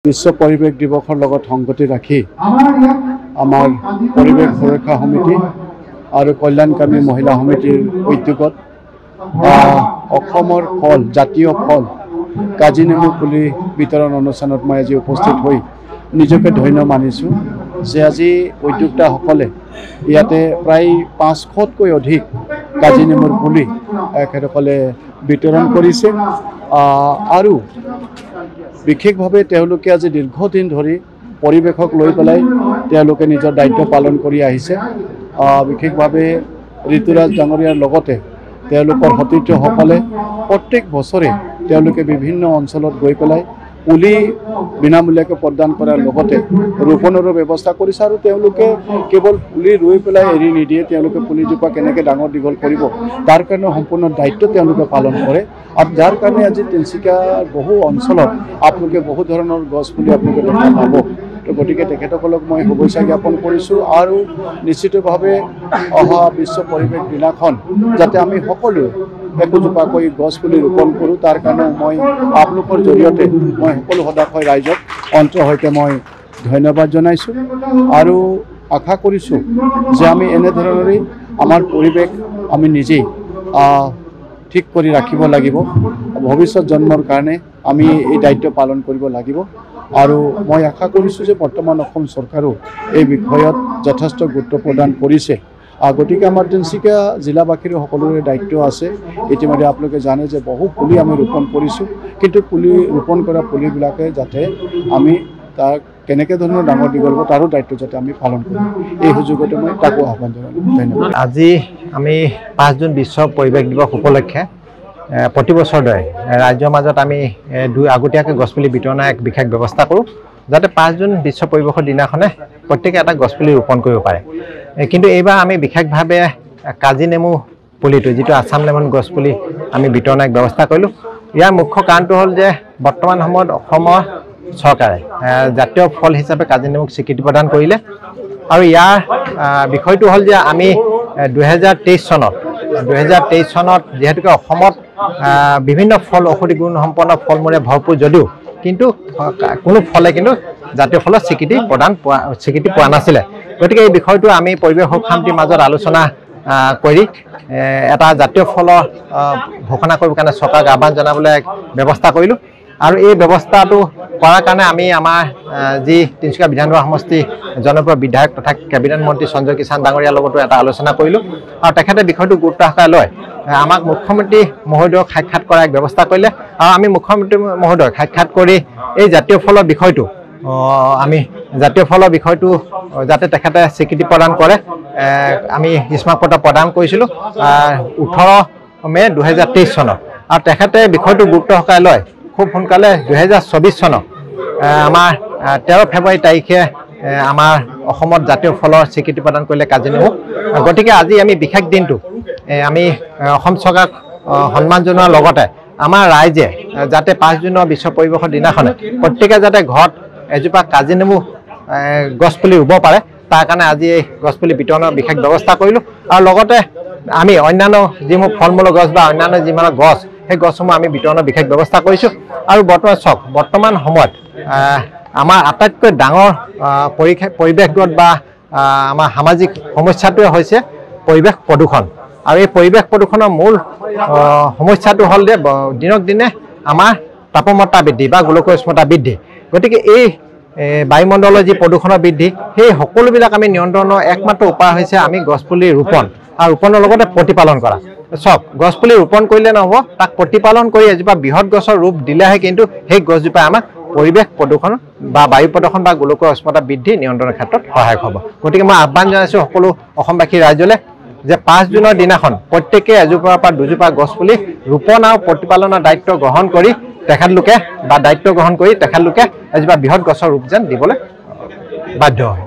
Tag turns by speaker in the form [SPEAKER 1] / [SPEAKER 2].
[SPEAKER 1] বিশ্ব পৰিৱেশ দিৱসৰ লগত সংগতি ৰাখি আমাৰ পৰিৱেশ সুৰক্ষা সমিতি আৰু কল্যাণকামী মহিলা সমিতিৰ উদ্যোগত অসমৰ ফল জাতীয় ফল কাজি নেমু পুলি বিতৰণ অনুষ্ঠানত মই আজি উপস্থিত হৈ নিজকে ধন্য মানিছোঁ যে আজি উদ্যোক্তাসকলে ইয়াতে প্ৰায় 500তকৈ অধিক কাজি নেমুৰ পুলি এখেতসকলে বিতৰণ কৰিছে আৰু বিশেষভাৱে তেওঁলোকে আজি দীৰ্ঘদিন ধৰি পৰিৱেশক লৈ পেলাই তেওঁলোকে নিজৰ দায়িত্ব পালন কৰি আহিছে বিশেষভাৱে ঋতুৰাজ ডাঙৰীয়াৰ লগতে তেওঁলোকৰ সতীৰ্থসকলে প্ৰত্যেক বছৰে তেওঁলোকে বিভিন্ন অঞ্চলত গৈ পেলাই পুলি বিনামূলীয়াকৈ প্ৰদান কৰাৰ লগতে ৰোপণৰো ব্যৱস্থা কৰিছে আৰু তেওঁলোকে কেৱল পুলি ৰুই পেলাই এৰি নিদিয়ে তেওঁলোকে পুলিজোপা কেনেকৈ ডাঙৰ দীঘল কৰিব তাৰ কাৰণে সম্পূৰ্ণ দায়িত্ব তেওঁলোকে পালন কৰে আৰু যাৰ কাৰণে আজি তিনিচুকীয়াৰ বহু অঞ্চলত আপোনালোকে বহু ধৰণৰ গছ পুলি আপোনালোকে দেখা পাব তো গতিকে তেখেতসকলক মই শুভেচ্ছা জ্ঞাপন কৰিছোঁ আৰু নিশ্চিতভাৱে অহা বিশ্ব পৰিৱেশ দিনাখন যাতে আমি সকলোৱে একোজোপাকৈ গছ পুলি ৰোপণ কৰোঁ তাৰ কাৰণে মই আপোনালোকৰ জৰিয়তে মই সকলো সদাশয় ৰাইজক অন্তৰৰ সৈতে মই ধন্যবাদ জনাইছোঁ আৰু আশা কৰিছোঁ যে আমি এনেধৰণেই আমাৰ পৰিৱেশ আমি নিজেই ঠিক কৰি ৰাখিব লাগিব ভৱিষ্যত জন্মৰ কাৰণে আমি এই দায়িত্ব পালন কৰিব লাগিব আৰু মই আশা কৰিছোঁ যে বৰ্তমান অসম চৰকাৰেও এই বিষয়ত যথেষ্ট গুৰুত্ব প্ৰদান কৰিছে গতিকে আমাৰ তিনিচুকীয়া জিলাবাসীৰ সকলোৰে দায়িত্ব আছে ইতিমধ্যে আপোনালোকে জানে যে বহু পুলি আমি ৰোপণ কৰিছোঁ কিন্তু পুলি ৰোপণ কৰা পুলিবিলাকে যাতে আমি তাক কেনেকৈ ধৰণৰ ডাঙৰ দীঘল হ'ব তাৰো দায়িত্ব যাতে আমি পালন কৰোঁ এই সুযোগতে মই তাকো আহ্বান জনালোঁ ধন্যবাদ।
[SPEAKER 2] আজি আমি 5 জুন বিশ্ব পৰিৱেশ দিৱস উপলক্ষে প্ৰতি বছৰ দৰে ৰাজ্যৰ মাজত আমি আগতীয়াকৈ গছপুলি বিতৰণৰ এক বিশেষ ব্যৱস্থা কৰোঁ যাতে 5 জুন বিশ্ব পৰিৱেশৰ দিনাখনে প্ৰত্যেকে এটা গছপুলি ৰোপণ কৰিব পাৰে কিন্তু এইবাৰ আমি বিশেষভাৱে কাজি নেমু পুলিটো যিটো আছাম লেমন গছপুলি আমি বিতৰণৰ এক ব্যৱস্থা কৰিলোঁ ইয়াৰ মুখ্য কাৰণটো হ'ল যে বৰ্তমান সময়ত অসমৰ চৰকাৰে জাতীয় ফল হিচাপে কাজি নেমুক স্বীকৃতি প্ৰদান কৰিলে আৰু ইয়াৰ বিষয়টো হ'ল যে আমি 2023 চনত যিহেতুকে অসমত বিভিন্ন ফল ঔষধি গুণ সম্পন্ন ফল মূলে ভৰপূৰ যদিও কিন্তু কোনো ফলে কিন্তু জাতীয় ফলৰ স্বীকৃতি পোৱা নাছিলে গতিকে এই বিষয়টো আমি পৰিৱেশ সুৰক্ষা সমিতিৰ মাজত আলোচনা কৰি এটা জাতীয় ফলৰ ঘোষণা কৰিবৰ কাৰণে চৰকাৰক আহ্বান জনাবলৈ এক ব্যৱস্থা কৰিলোঁ আৰু এই ব্যৱস্থাটো কৰাৰ কাৰণে আমি আমাৰ যি তিনিচুকীয়া বিধানসভা সমষ্টি জনপ্ৰিয় বিধায়ক তথা কেবিনেট মন্ত্ৰী সঞ্জয় কিষাণ ডাঙৰীয়াৰ লগতো এটা আলোচনা কৰিলোঁ আৰু তেখেতে বিষয়টো গুৰুত্ব সহকাৰে লয় আমাক মুখ্যমন্ত্ৰী মহোদয়ক সাক্ষাৎ কৰাৰ এক ব্যৱস্থা কৰিলে আৰু আমি মুখ্যমন্ত্ৰী মহোদয়ক সাক্ষাৎ কৰি এই জাতীয় ফলৰ বিষয়টো যাতে তেখেতে স্বীকৃতি প্ৰদান কৰে আমি স্মাৰকপত্ৰ প্ৰদান কৰিছিলোঁ 18 মে 2023 চনত আৰু তেখেতে বিষয়টো গুৰুত্ব সহকাৰে লয় খুব সোনকালে 2024 চনত আমাৰ 13 ফেব্ৰুৱাৰী তাৰিখে আমাৰ অসমত জাতীয় ফলৰ স্বীকৃতি প্ৰদান কৰিলে কাজি নেমু গতিকে আজি আমি বিশেষ দিনটো আমি অসম চৰকাৰক সন্মান জনোৱাৰ লগতে আমাৰ ৰাইজে যাতে 5 জুনৰ বিশ্ব পৰিৱেশৰ দিনাখনে প্ৰত্যেকে যাতে ঘৰত এজোপা কাজি নেমু গছপুলি ৰুব পাৰে তাৰ কাৰণে আজি এই গছপুলি বিতৰণৰ বিশেষ ব্যৱস্থা কৰিলোঁ আৰু লগতে আমি অন্যান্য যিসমূহ ফল মূলৰ গছ বা অন্যান্য যিমান গছ সেই গছসমূহ আমি বিতৰণৰ বিশেষ ব্যৱস্থা কৰিছোঁ আৰু বৰ্তমান সময়ত আমাৰ আটাইতকৈ ডাঙৰ পৰিৱেশগত বা আমাৰ সামাজিক সমস্যাটোৱে হৈছে পৰিৱেশ প্ৰদূষণ আৰু এই পৰিৱেশ প্ৰদূষণৰ মূল সমস্যাটো হ'ল যে দিনক দিনে আমাৰ তাপমাত্ৰা বৃদ্ধি বা গোলকীয় উষ্ণতা বৃদ্ধি গতিকে এই বায়ুমণ্ডলৰ যি প্ৰদূষণৰ বৃদ্ধি সেই সকলোবিলাক আমি নিয়ন্ত্ৰণৰ একমাত্ৰ উপায় হৈছে আমি গছপুলি ৰোপণ আৰু ৰোপণৰ লগতে প্ৰতিপালন কৰা গছপুলি ৰোপণ কৰিলে নহ'ব তাক প্ৰতিপালন কৰি এজোপা বৃহৎ গছৰ ৰূপ দিলেহে কিন্তু সেই গছজোপাই আমাক পৰিৱেশ প্ৰদূষণ বা বায়ু প্ৰদূষণ বা গোলকীয় উষ্ণতা বৃদ্ধি নিয়ন্ত্ৰণৰ ক্ষেত্ৰত সহায়ক হ'ব গতিকে মই আহ্বান জনাইছোঁ সকলো অসমবাসী ৰাইজলৈ যে 5 জুনৰ দিনাখন প্ৰত্যেকে এজোপাৰ পৰা দুজোপা গছপুলি ৰোপণ আৰু প্ৰতিপালনৰ দায়িত্ব গ্ৰহণ কৰি তেখেতলোকে এজোপা বৃহৎ গছৰ ৰূপ যেন দিবলৈ বাধ্য হয়।